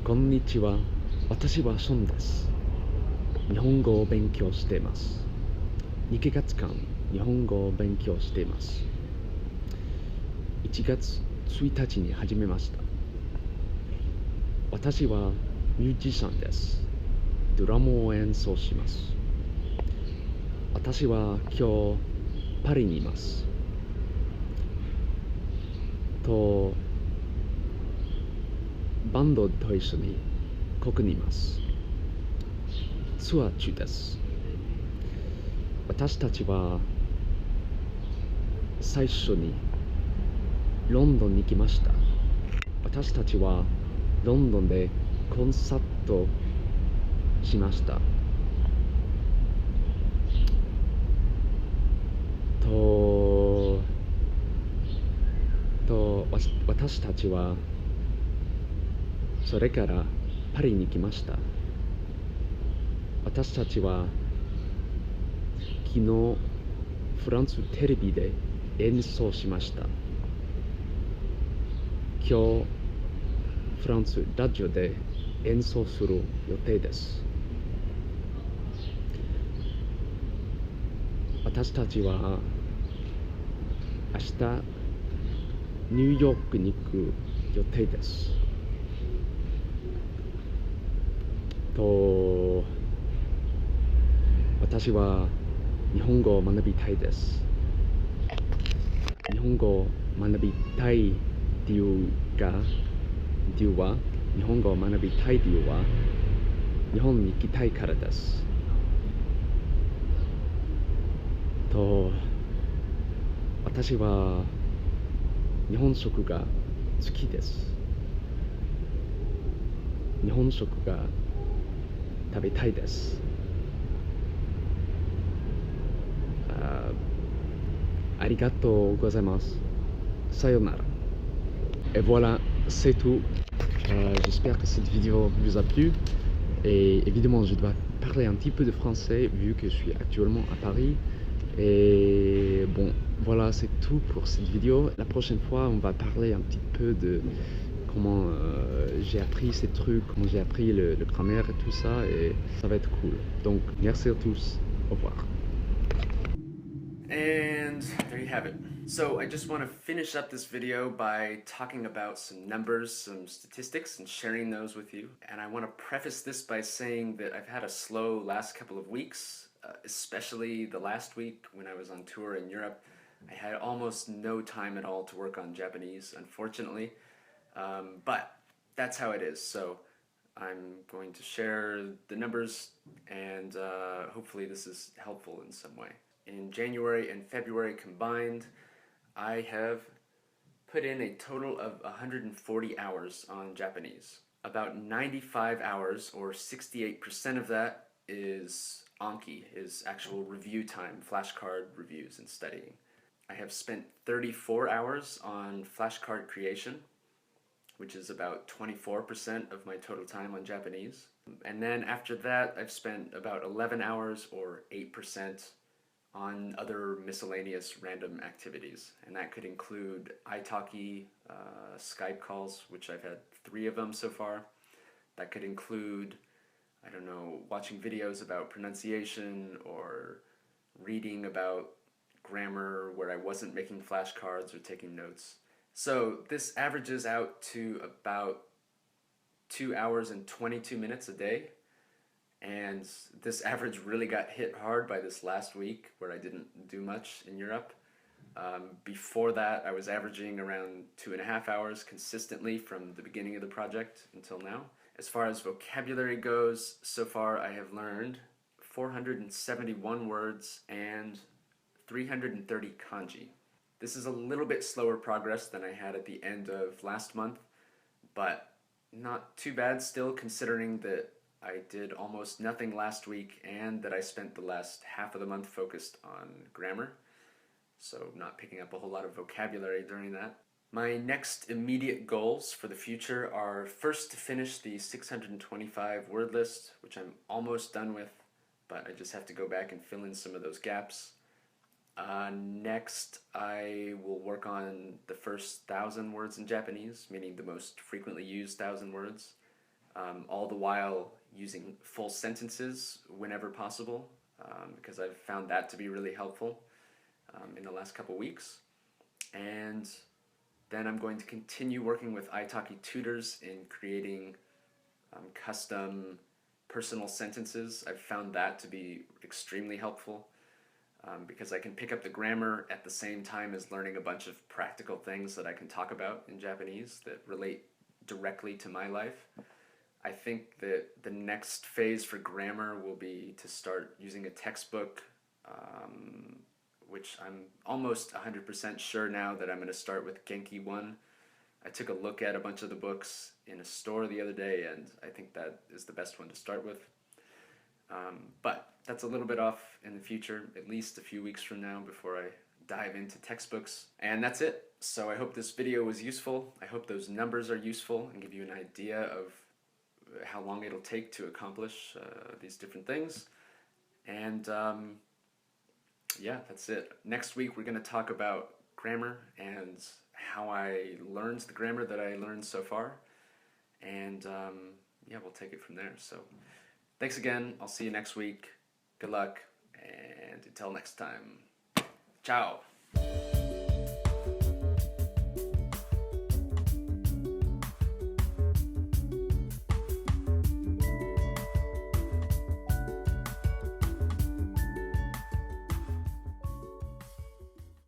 こんにちは。私はションです。日本語を勉強しています。2ヶ月間日本語を勉強しています。1月1日に始めました。私はミュージシャンです。ドラムを演奏します。私は今日パリにいます。バンドと一緒にここにいます。ツアー中です。私たちは最初にロンドンに来ました。私たちはロンドンでコンサートしました。私たちはそれからパリに来ました。私たちは昨日フランステレビで演奏しました。今日フランスラジオで演奏する予定です。私たちは明日ニューヨークに行く予定です。私は日本語を学びたいです。日本語を学びたい理由は日本語を学びたい理由は日本に行きたいからです。私は日本食が好きです。日本食が食べたいです。ありがとうございます。さよなら。Et voilà, c'est tout. J'espère que cette vidéo vous a plu. Et évidemment, je dois parler un petit peu de français vu que je suis actuellement à Paris. Et bon, voilà, c'est tout pour cette vidéo. La prochaine fois, on va parler un petit peu de comment j'ai appris ces trucs, comment j'ai appris le grammaire et tout ça. Et ça va être cool. Donc, merci à tous. Au revoir. And there you have it. So I just want to finish up this video by talking about some numbers, some statistics, and sharing those with you. And I want to preface this by saying that I've had a slow last couple of weeks, especially the last week when I was on tour in Europe. I had almost no time at all to work on Japanese, unfortunately. But that's how it is. So I'm going to share the numbers, and hopefully this is helpful in some way. In January and February combined, I have put in a total of 140 hours on Japanese. About 95 hours, or 68% of that, is Anki, is actual review time, flashcard reviews and studying. I have spent 34 hours on flashcard creation, which is about 24% of my total time on Japanese. And then after that, I've spent about 11 hours, or 8%, on other miscellaneous random activities. And that could include italki, Skype calls, which I've had 3 of them so far. That could include, I don't know, watching videos about pronunciation or reading about grammar where I wasn't making flashcards or taking notes. So this averages out to about 2 hours and 22 minutes a day. And this average really got hit hard by this last week where I didn't do much in Europe. Before that, I was averaging around 2.5 hours consistently from the beginning of the project until now. As far as vocabulary goes, so far I have learned 471 words and 330 kanji. This is a little bit slower progress than I had at the end of last month, but not too bad still, considering that I did almost nothing last week and that I spent the last half of the month focused on grammar, so not picking up a whole lot of vocabulary during that. My next immediate goals for the future are first to finish the 625 word list, which I'm almost done with, but I just have to go back and fill in some of those gaps. Next, I will work on the first 1,000 words in Japanese, meaning the most frequently used 1,000 words. all the while using full sentences whenever possible, because I've found that to be really helpful in the last couple weeks. And then I'm going to continue working with italki tutors in creating custom personal sentences. I've found that to be extremely helpful because I can pick up the grammar at the same time as learning a bunch of practical things that I can talk about in Japanese that relate directly to my life. I think that the next phase for grammar will be to start using a textbook, which I'm almost 100% sure now that I'm going to start with Genki 1. I took a look at a bunch of the books in a store the other day, and I think that is the best one to start with. But that's a little bit off in the future, at least a few weeks from now before I dive into textbooks. And that's it. So I hope this video was useful. I hope those numbers are useful and give you an idea of how long it'll take to accomplish these different things. And yeah, that's it. Next week we're going to talk about grammar and how I learned the grammar that I learned so far. And yeah, we'll take it from there. So thanks again. I'll see you next week. Good luck, and until next time. Ciao.